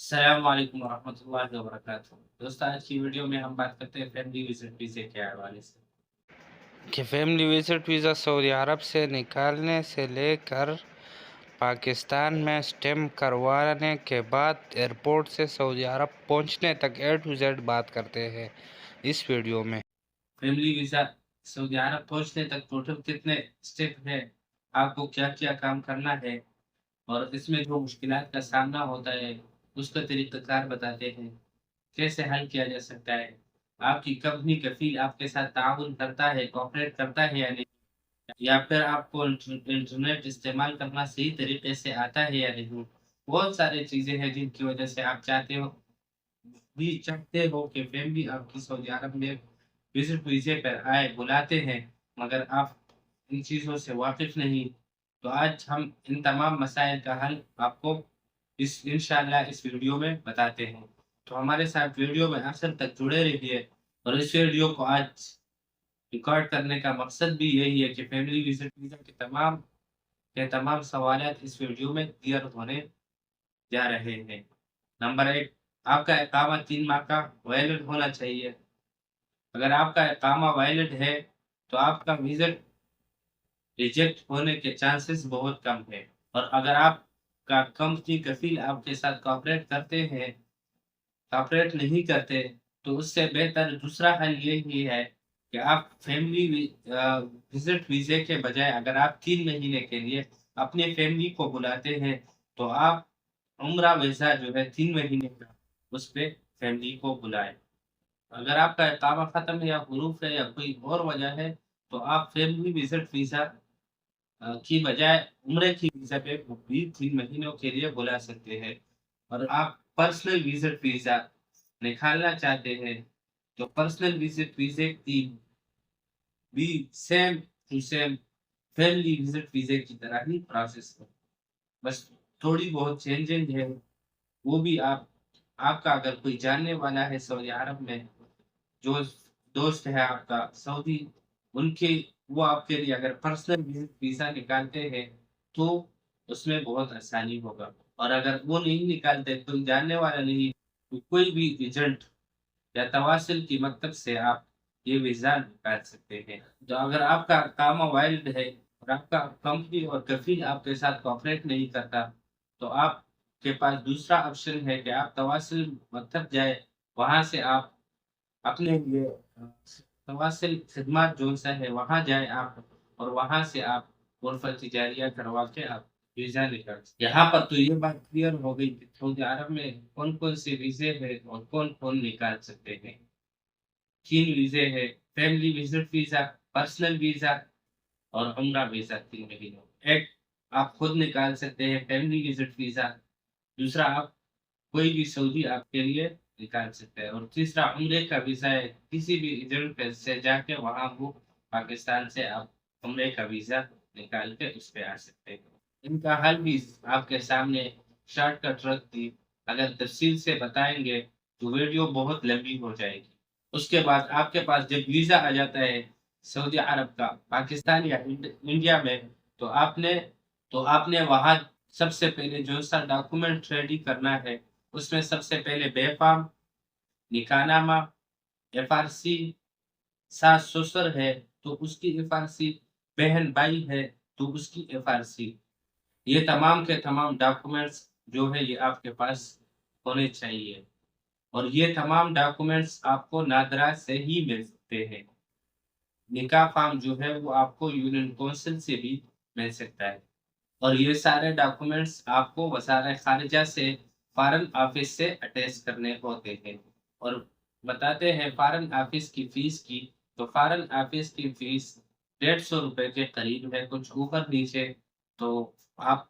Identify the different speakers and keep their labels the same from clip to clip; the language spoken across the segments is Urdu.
Speaker 1: السلام علیکم ورحمۃ اللہ وبرکاتہ دوستان، آج کی ویڈیو میں ہم بات کرتے ہیں فیملی وزٹ ویزے کے حوالے سے
Speaker 2: کہ فیملی وزٹ ویزا سعودی عرب سے نکالنے سے لے کر پاکستان میں اسٹیمپ کروانے کے بعد ایئرپورٹ سے سعودی عرب پہنچنے تک اے ٹو زیڈ بات کرتے ہیں اس ویڈیو میں۔
Speaker 1: فیملی ویزا سعودی عرب پہنچنے تک ٹوٹل کتنے اسٹیپ ہے، آپ کو کیا کیا کام کرنا ہے اور اس میں جو مشکلات کا سامنا ہوتا ہے اس کا طریقہ کار بتاتے ہیں، کیسے حل کیا جا سکتا ہے، آپ کی کمپنی کفیل آپ کے ساتھ تعاون کرتا ہے، کوآپریٹ کرتا ہے یا نہیں، یا پھر آپ کو انٹرنیٹ استعمال کرنا صحیح طریقے سے آتا ہے یا نہیں۔ بہت ساری چیزیں ہیں جن کی وجہ سے آپ چاہتے ہو کہ فیملی آپ کی سعودی عرب میں وزٹ ویزے پر آئے، بلاتے ہیں، مگر آپ ان چیزوں سے واقف نہیں۔ تو آج ہم ان تمام مسائل کا حل آپ کو انشاءاللہ اس ویڈیو میں بتاتے ہیں، تو ہمارے ساتھ ویڈیو میں آخر تک جڑے رہیے۔ اور اس ویڈیو کو آج ریکارڈ کرنے کا مقصد بھی یہی ہے کہ فیملی وزٹ ویزا کے تمام سوالات اس ویڈیو میں کلیئر ہونے جا رہے ہیں۔ نمبر ایک، آپ کا اقامہ 3 ماہ کا ویلڈ ہونا چاہیے۔ اگر آپ کا اقامہ ویلڈ ہے تو آپ کا وزٹ ریجیکٹ ہونے کے چانسز بہت کم ہے، اور اگر آپ کا کمپنی کفیل آپ کے ساتھ کوآپریٹ نہیں کرتے تو اس سے بہتر دوسرا حل یہی ہے کہ آپ فیملی وزٹ ویزے کے بجائے اگر آپ 3 مہینے کے لیے اپنے فیملی کو بلاتے ہیں تو آپ عمرہ ویزا جو ہے 3 مہینے کا اس پہ فیملی کو بلائیں۔ اگر آپ کا اقامہ ختم ہے یا حروف ہے یا کوئی اور وجہ ہے تو آپ فیملی وزٹ ویزا کی بجائے عمرے کی ویزا پہ بھی 3 مہینوں کے لیے بلا سکتے ہیں۔ اور آپ پرسنل وزٹ ویزا نکالنا چاہتے ہیں تو پرسنل وزٹ ویزے کی بھی same to same family visit ویزے کی طرح ہی پروسیس ہے، بس تھوڑی بہت چینجنگ ہے۔ وہ بھی آپ کا اگر کوئی جاننے والا ہے سعودی عرب میں، جو دوست ہے آپ کا سعودی، ان کے وہ آپ کے لیے اگر پرسنل ویزا نکالتے ہیں تو اس میں بہت آسانی ہوگا، اور اگر وہ نہیں نکالتے، کوئی جاننے والا نہیں، تو کوئی بھی ایجنٹ یا تواصل کی مکتب سے آپ یہ ویزا نکال سکتے ہیں۔ تو اگر آپ کا کام وائلڈ ہے اور آپ کا کمپنی اور کفیل آپ کے ساتھ کوآپریٹ نہیں کرتا تو آپ کے پاس دوسرا آپشن ہے کہ آپ تواصل مکتب جائے، وہاں سے آپ اپنے لیے تواصل خدمات جو سا ہے وہاں جائے آپ، اور وہاں سے آپ غرفہ تجاریہ کروا کے آپ ویزا نکال سکتے ہیں۔ یہاں پر تو یہ بات کلیئر ہو گئی کہ سعودی عرب میں کون کون سے ویزے ہیں اور کون کون نکال سکتے ہیں۔ 3 ویزے ہے: family visit visa, personal visa اور عمرہ ویزا 3 مہینوں۔ ایک آپ خود نکال سکتے ہیں فیملی وزٹ ویزا، دوسرا آپ کوئی بھی سعودی آپ کے لیے نکال سکتا ہے، اور تیسرا عمرے کا ویزا ہے، کسی بھی ایجنٹ سے جا کے وہاں وہ پاکستان سے آپ عمرے کا ویزا نکال کے اس پہ آ سکتے ہیں۔ ان کا حل بھی آپ کے سامنے شارٹ کٹ رکھ دی، اگر تفصیل سے بتائیں گے تو ویڈیو بہت لمبی ہو جائے گی۔ اس کے بعد آپ کے پاس جب ویزا آ جاتا ہے سعودی عرب کا پاکستان یا انڈیا میں، تو آپ نے وہاں سب سے پہلے جو سا ڈاکومنٹ ریڈی کرنا ہے، اس میں سب سے پہلے بے فارم، نکاح نامہ، ایف آر سی، ساس سسر ہے تو اس کی ایف آر سی، بہن بھائی ہے تو اس کی ایف آر سی، یہ تمام کے تمام ڈاکومنٹس جو ہے یہ آپ کے پاس ہونے چاہیے، اور یہ تمام ڈاکومنٹس آپ کو نادرا سے ہی مل سکتے ہیں۔ نکاح فارم جو ہے وہ آپ کو یونین کونسل سے بھی مل سکتا ہے، اور یہ سارے ڈاکومنٹس آپ کو وزارت خارجہ سے فارن آفس سے اٹیچ کرنے ہوتے ہیں۔ اور بتاتے ہیں فارن آفس کی فیس کی، تو فارن آفس کی فیس 150 روپے کے قریب ہے، کچھ اوپر نیچے۔ تو آپ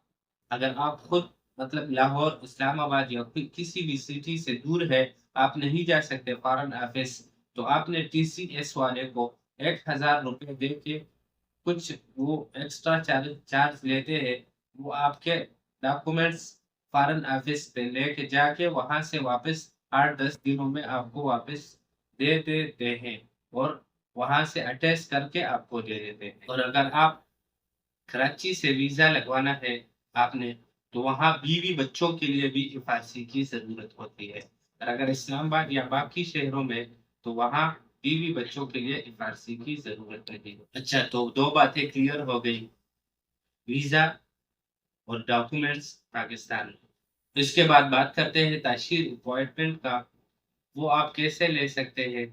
Speaker 1: اگر آپ خود مطلب لاہور، اسلام آباد یا کسی بھی سٹی سے دور ہے، آپ نہیں جا سکتے فارن آفس، تو آپ نے ٹی سی ایس والے کو 1000 روپے دے کے کچھ وہ ایکسٹرا چارج لیتے ہیں، وہ آپ کے ڈاکومنٹس فارن آفس پہ لے کے جا کے وہاں سے واپس 8-10 دنوں میں آپ کو واپس دے دیتے ہیں، اور وہاں سے اٹیچ کر کے آپ کو دے دیتے ہیں۔ اور اگر آپ کراچی سے ویزا لگوانا ہے آپ نے، تو وہاں بیوی بچوں کے لیے بھی FRC کی ضرورت ہوتی ہے، اور اگر اسلام آباد یا باقی شہروں میں تو وہاں بیوی بچوں کے لیے FRC کی ضرورت نہیں ہے۔ اچھا، تو 2 باتیں کلیئر ہو گئی، ویزا اور ڈاکومنٹس پاکستان میں۔ اس کے بعد بات کرتے ہیں تاشیر اپوائنٹمنٹ کا، وہ آپ کیسے لے سکتے ہیں۔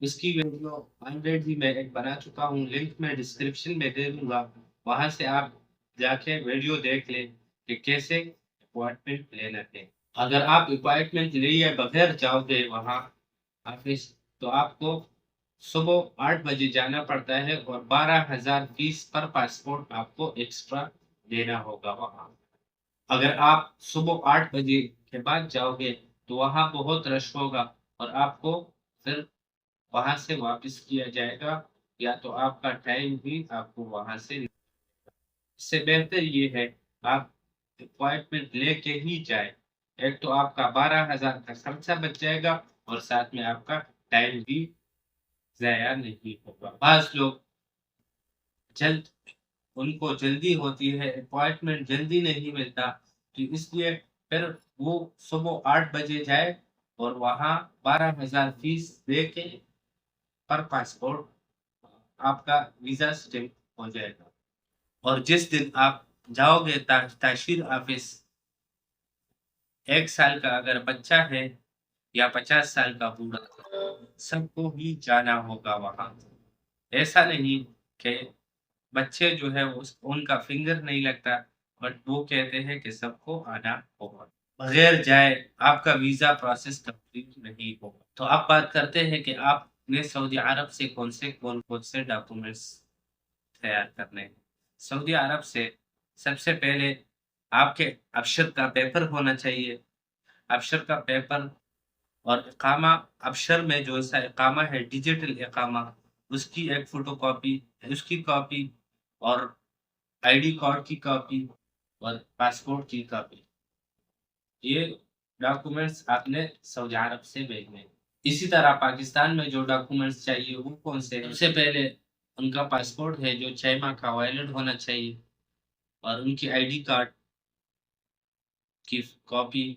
Speaker 1: اس کی ویڈیو آلریڈی میں ایک بنا چکا ہوں، لنک میں ڈسکرپشن میں دے دوں گا، وہاں سے آپ جا کے ویڈیو دیکھ لیں کہ کیسے اپوائنٹمنٹ لینا ہے۔ اگر آپ اپوائنٹمنٹ لیے بغیر جاؤ گے وہاں آفس، تو آپ کو صبح 8 بجے جانا پڑتا ہے، اور 12,000 فیس پر پاسپورٹ آپ کو ایکسٹرا دینا ہوگا وہاں۔ اگر آپ صبح 8 بجے کے بعد جاؤ گے تو وہاں بہت رش ہوگا، اور آپ کو پھر وہاں سے واپس کیا جائے گا، یا تو آپ کا ٹائم بھی آپ کو وہاں سے، اس سے بہتر یہ ہے آپ اپوائنٹمنٹ لے کے ہی جائیں۔ ایک تو آپ کا 12,000 کا خرچہ بچ جائے گا، اور ساتھ میں آپ کا ٹائم بھی ضائع نہیں ہوگا۔ بعض لوگ ان کو جلدی ہوتی ہے، اپوائنٹمنٹ جلدی نہیں ملتا، تو اس لیے پھر وہ صبح 8 بجے جائے اور وہاں 12,000 فیس دے کے پر پاسپورٹ آپ کا ویزا اسٹمپ ہو جائے گا۔ اور جس دن آپ جاؤ گے تاشیر آفس، 1 سال کا اگر بچہ ہے یا 50 سال کا بوڑھا، سب کو ہی جانا ہوگا وہاں۔ ایسا نہیں کہ بچے جو ہے ان کا فنگر نہیں لگتا، بٹ وہ کہتے ہیں کہ سب کو آنا ہوگا، بغیر جائے آپ کا ویزا پروسیس کمپلیٹ نہیں ہوگا۔ تو اب بات کرتے ہیں کہ آپ نے سعودی عرب سے کون سے ڈاکومنٹس تیار کرنے ہیں۔ سعودی عرب سے سب سے پہلے آپ کے ابشر کا پیپر ہونا چاہیے، ابشر کا پیپر اور اقامہ۔ ابشر میں جو سا اقامہ ہے ڈیجیٹل اقامہ، اس کی ایک فوٹو کاپی، اس کی کاپی، اور ID کارڈ کی کاپی، اور پاسپورٹ کی کاپی، یہ ڈاکومنٹس آپ نے سعودی عرب سے بھیجنے ہیں۔ اسی طرح پاکستان میں جو ڈاکومنٹس چاہیے وہ کون سے ہیں؟ سب سے پہلے ان کا پاسپورٹ ہے جو 6 ماہ کا ویلڈ ہونا چاہیے، اور ان کی ID کارڈ کی کاپی،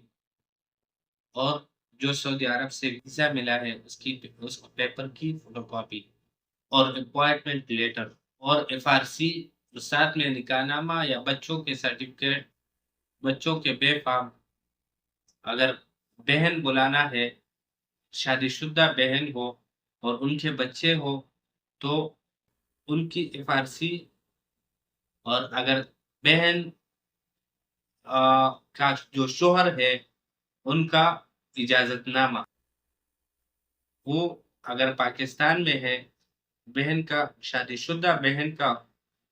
Speaker 1: اور جو سعودی عرب سے ویزا ملا ہے اس پیپر کی فوٹو کاپی، اور اپوائنٹمنٹ لیٹر، اور FRC ساتھ میں نکاح نامہ یا بچوں کے سرٹیفکیٹ، بچوں کے بے فارم۔ اگر بہن بلانا ہے، شادی شدہ بہن ہو اور ان کے بچے ہو، تو ان کی FRC، اور اگر بہن کا جو شوہر ہے ان کا اجازت نامہ، وہ اگر پاکستان میں ہے، بہن کا شادی شدہ بہن کا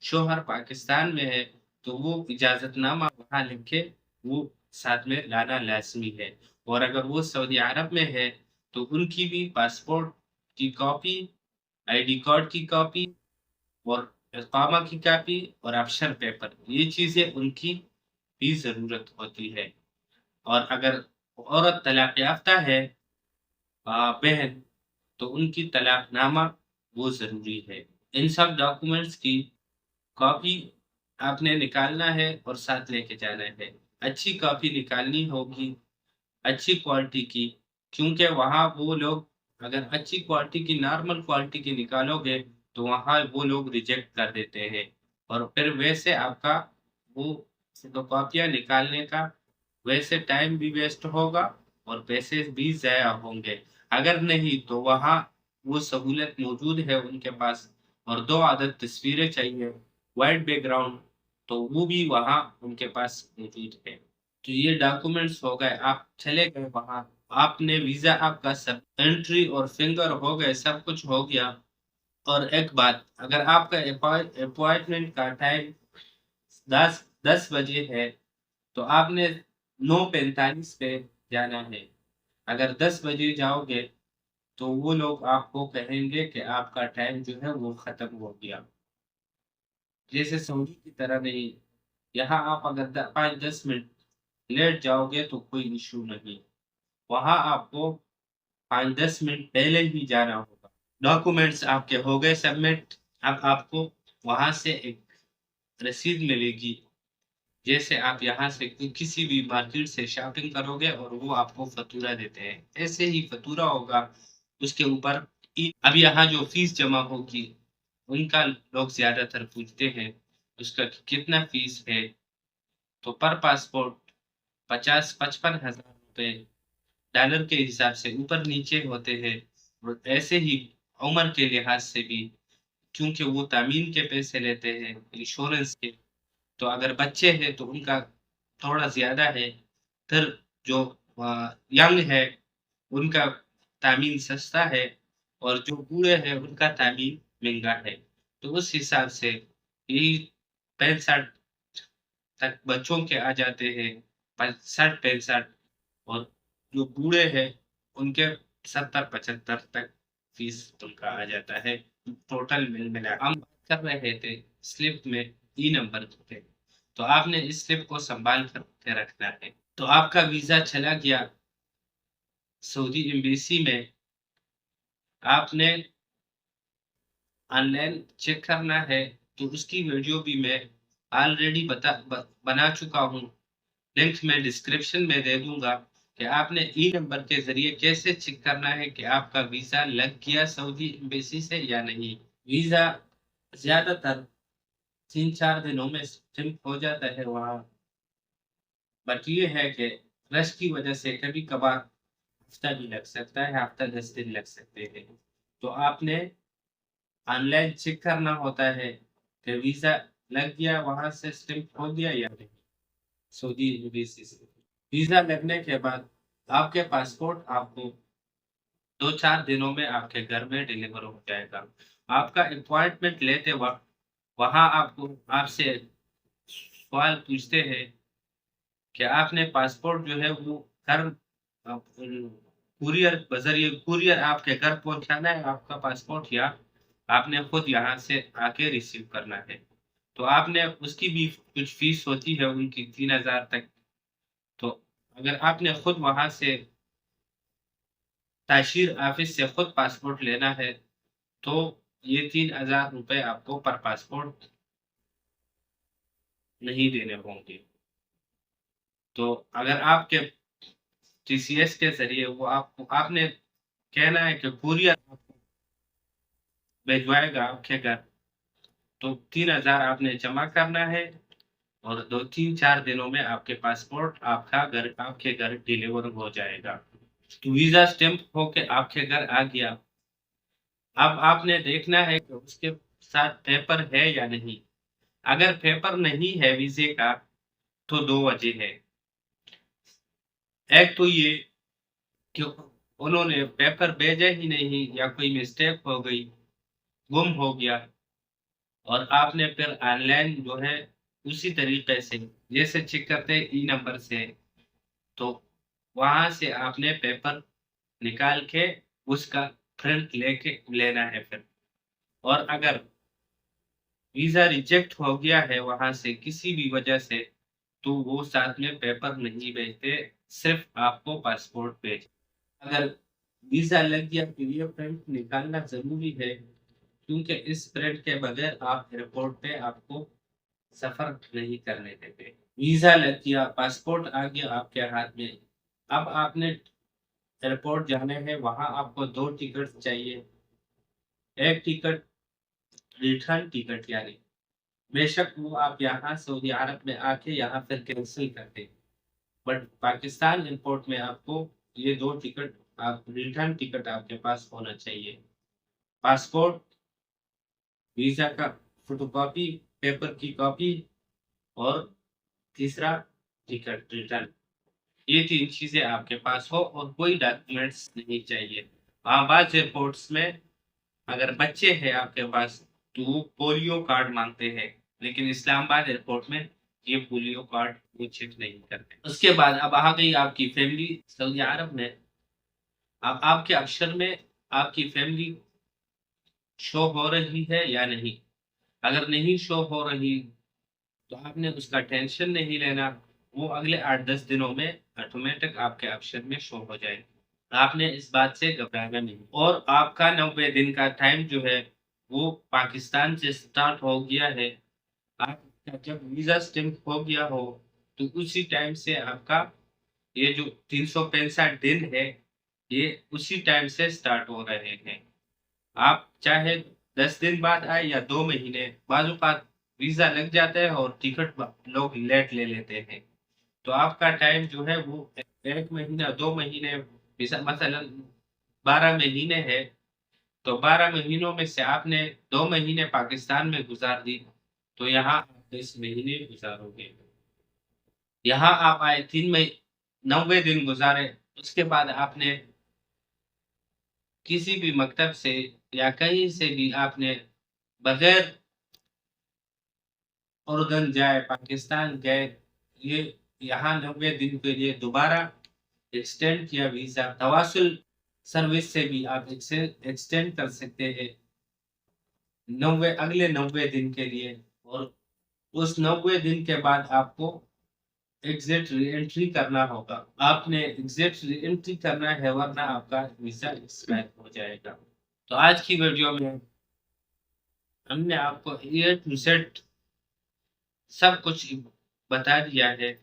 Speaker 1: شوہر پاکستان میں ہے، تو وہ اجازت نامہ وہاں لکھ کے وہ ساتھ میں لانا لازمی ہے۔ اور اگر وہ سعودی عرب میں ہے تو ان کی بھی پاسپورٹ کی کاپی، ID کارڈ کی کاپی، اور اقامہ کی کاپی، اور ابشر پیپر، یہ چیزیں ان کی بھی ضرورت ہوتی ہے۔ اور اگر عورت طلاق یافتہ ہے، بہن، تو ان کی طلاق نامہ وہ ضروری ہے۔ ان سب ڈاکومنٹس کی کاپی آپ نے نکالنا ہے اور ساتھ لے کے جانا ہے۔ اچھی کاپی نکالنی ہوگی، اچھی کوالٹی کی، کیونکہ وہاں وہ لوگ اگر اچھی کوالٹی کی، نارمل کوالٹی کی نکالو گے تو وہاں وہ لوگ ریجیکٹ کر دیتے ہیں، اور پھر ویسے آپ کا وہ فوٹو کاپیاں نکالنے کا ویسے ٹائم بھی ویسٹ ہوگا اور پیسے بھی ضائع ہوں گے۔ اگر نہیں تو وہاں وہ سہولت موجود ہے ان کے پاس، اور 2 عدد تصویریں چاہیے، وائٹ بیک گراؤنڈ، تو وہ بھی وہاں ان کے پاس موجود ہے۔ تو یہ ڈاکومنٹس ہو گئے، آپ چلے گئے وہاں، آپ نے ویزا آپ کا سب انٹری اور فنگر ہو گئے، سب کچھ ہو گیا۔ اور ایک بات، اگر آپ کا اپوائنٹمنٹ کا ٹائم 10 بجے ہے تو آپ نے 9:45 پہ جانا ہے۔ اگر 10 بجے جاؤ گے تو وہ لوگ آپ کو کہیں گے کہ آپ کا ٹائم جو ہے وہ ختم ہو گیا۔ جیسے سعودی کی طرح نہیں، یہاں آپ اگر 5-10 منٹ لیٹ جاؤ گے تو کوئی ایشو نہیں، وہاں آپ کو 5-10 منٹ پہلے ہی جانا ہوگا۔ ڈاکومنٹس آپ کے ہو گئے سبمٹ، اب آپ کو وہاں سے ایک رسید ملے گی جیسے آپ یہاں سے کسی بھی مارکیٹ سے شاپنگ کرو گے اور وہ آپ کو فاتورہ دیتے ہیں، ایسے ہی فاتورہ ہوگا اس کے اوپر اب یہاں جو فیس جمع ہوگی ان کا لوگ زیادہ تر پوچھتے ہیں اس کا کتنا فیس ہے، تو پر پاسپورٹ 50-55 ہزار روپے ڈالر کے حساب سے اوپر نیچے ہوتے ہیں، اور ایسے ہی عمر کے لحاظ سے بھی کیونکہ وہ تعمیر کے پیسے لیتے ہیں انشورنس کے، تو اگر بچے ہیں تو ان کا تھوڑا زیادہ ہے، پھر جو ینگ ہے ان کا تعمیر سستا ہے، اور جو بوڑھے ہیں ان کا تعمیر مہنگا ہے، تو اس حساب سے یہی 65 تک بچوں کے آ جاتے ہیں، 60-65، اور جو بوڑھے ہیں ان کے 70-75 تک فیس ان کا آ جاتا ہے، ٹوٹل مل ملا ہم بات کر رہے تھے سلپ میں نمبر پہ، تو آپ نے اس سلپ کو سنبھال کر کے رکھنا ہے، تو آپ کا ویزا چلا گیا سعودی ایمبیسی میں، آپ نے آن لائن چیک کرنا ہے، تو اس کی ویڈیو بھی میں آلریڈی بنا چکا ہوں، لنک میں ڈسکرپشن میں دے دوں گا کہ آپ نے نمبر کے ذریعے کیسے چیک کرنا ہے کہ آپ کا ویزا لگ گیا سعودی ایمبیسی سے یا نہیں۔ ویزا زیادہ تر 3-4 دنوں میں اسٹمپ ہو جاتا ہے وہاں، بٹ یہ ہے کہ رش کی وجہ سے کبھی کبھار ہفتہ بھی لگ سکتا ہے، ہفتہ 10 دن لگ سکتے ہیں، تو آپ نے آن لائن چیک کرنا ہوتا ہے کہ ویزا لگ گیا، وہاں سے اسٹمپ ہو گیا یا نہیں سعودی ایمبیسی سے۔ ویزا لگنے کے بعد آپ کے پاسپورٹ آپ کو 2-4 دنوں میں آپ کے گھر میں ڈیلیور ہو جائے گا۔ آپ کا اپوائنٹمنٹ لیتے وقت وہاں آپ سے سوال پوچھتے ہیں کہ آپ نے پاسپورٹ جو ہے وہ گھر کوریئر بذریعے کوریئر آپ کے گھر پہنچانا ہے آپ کا پاسپورٹ، یا آپ نے خود یہاں سے آ کے ریسیو کرنا ہے، تو آپ نے اس کی بھی کچھ فیس ہوتی ہے ان کی 3000 تک، تو اگر آپ نے خود وہاں سے تاشیر آفس سے خود پاسپورٹ لینا ہے تو یہ 3000 روپے آپ کو پر پاسپورٹ نہیں دینے ہوں گے، تو اگر آپ کے ٹی سی ایس کے ذریعے وہ آپ نے کہنا ہے کہ کوریئر بھیجوائے گا آپ کے گھر، تو 3000 آپ نے جمع کرنا ہے، اور 2-4 دنوں میں آپ کے پاسپورٹ آپ کے گھر ڈیلیور ہو جائے گا، تو ویزا اسٹمپ ہو کے آپ کے گھر آ گیا۔ اب آپ نے دیکھنا ہے کہ اس کے ساتھ پیپر ہے یا نہیں، اگر پیپر نہیں ہے ویزے کا تو 2 وجہ ہے، ایک تو یہ کہ انہوں نے پیپر بھیجا ہی نہیں یا کوئی مسٹیک ہو گئی، گم ہو گیا، اور آپ نے پھر آن لائن جو ہے اسی طریقے سے جیسے چیک کرتے نمبر سے، تو وہاں سے آپ نے پیپر نکال کے اس کا پرنٹ لے کے لینا ہے پھر، اور اگر ویزا ریجیکٹ ہو گیا ہے وہاں سے کسی بھی وجہ سے تو وہ ساتھ میں پیپر نہیں بھیجتے، صرف آپ کو پاسپورٹ بھیج، اگر ویزا لگ گیا تو یہ پرنٹ نکالنا ضروری ہے، کیونکہ اس پرنٹ کے بغیر آپ ایئرپورٹ پہ آپ کو سفر نہیں کرنے دیتے۔ ویزا لگ گیا، پاسپورٹ آ گیا آپ کے ہاتھ میں، اب آپ نے ایئرپورٹ جانے ہے، وہاں آپ کو 2 ٹکٹ چاہیے، ایک ٹکٹ ریٹرن ٹکٹ، یعنی بے شک وہ آپ یہاں سعودی عرب میں آ کے یہاں پھر کینسل کرتے، بٹ پاکستان ایئرپورٹ میں آپ کو یہ 2 ٹکٹ ریٹرن ٹکٹ آپ کے پاس ہونا چاہیے، پاسپورٹ، ویزا کا فوٹو کاپی، پیپر کی کاپی، اور تیسرا ٹکٹ ریٹرن، یہ 3 چیزیں آپ کے پاس ہو اور کوئی ڈاکومنٹس نہیں چاہیے۔ بعض ایئرپورٹس میں اگر بچے ہیں آپ کے پاس تو وہ پولیو کارڈ مانگتے ہیں، لیکن اسلام آباد ایئرپورٹ میں یہ پولیو کارڈ وہ چیک نہیں کرتے۔ اس کے بعد اب آ گئی آپ کی فیملی سعودی عرب میں، اب آپ کے اکشر میں آپ کی فیملی شو ہو رہی ہے یا نہیں، اگر نہیں شو ہو رہی تو آپ نے اس کا ٹینشن نہیں لینا، وہ اگلے 8-10 دنوں میں آٹومیٹک آپ کے آپشن میں شو ہو جائے، آپ نے اس بات سے گھبرانا نہیں، اور آپ کا 90 دن کا ٹائم جو ہے وہ پاکستان سے سٹارٹ ہو گیا ہے، آپ جب ویزا اسٹمپ ہو گیا ہو تو اسی ٹائم سے آپ کا یہ جو 365 دن ہے یہ اسی ٹائم سے سٹارٹ ہو رہے ہیں. آپ چاہے 10 دن بعد آئے یا 2 مہینے، بعض اوقات ویزا لگ جاتا ہے اور ٹکٹ لوگ لیٹ لے لیتے ہیں. تو آپ کا ٹائم جو ہے وہ 1 مہینہ 2 مہینے، مثلا 12 مہینے ہے تو 12 مہینوں میں سے آپ نے 2 مہینے پاکستان میں گزار دی تو یہاں آپ 10 مہینے گزارو گے. یہاں آپ آئے 90 دن گزارے، اس کے بعد آپ نے کسی بھی مکتب سے یا کہیں سے بھی آپ نے بغیر اردن جائے پاکستان گئے، یہ یہاں 90 دن کے لیے دوبارہ ایکسٹینڈ کیا ویزا تواصل سروس سے بھی آپ ایکسٹینڈ کر سکتے ہیں اگلے 90 دن کے لیے. اور اس 90 دن کے بعد آپ کو ایگزٹ ری انٹری کرنا ہوگا. آپ نے ایگزٹ ری انٹری کرنا ہے ورنہ آپ کا ویزا ایکسپائر ہو جائے گا. تو آج کی ویڈیو میں ہم نے آپ کو اے ٹو زیڈ سب کچھ بتا دیا ہے.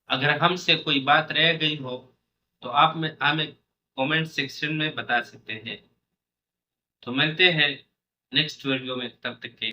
Speaker 1: اگر ہم سے کوئی بات رہ گئی ہو تو آپ ہمیں کامنٹ سیکشن میں بتا سکتے ہیں. تو ملتے ہیں نیکسٹ ویڈیو میں، تب تک کے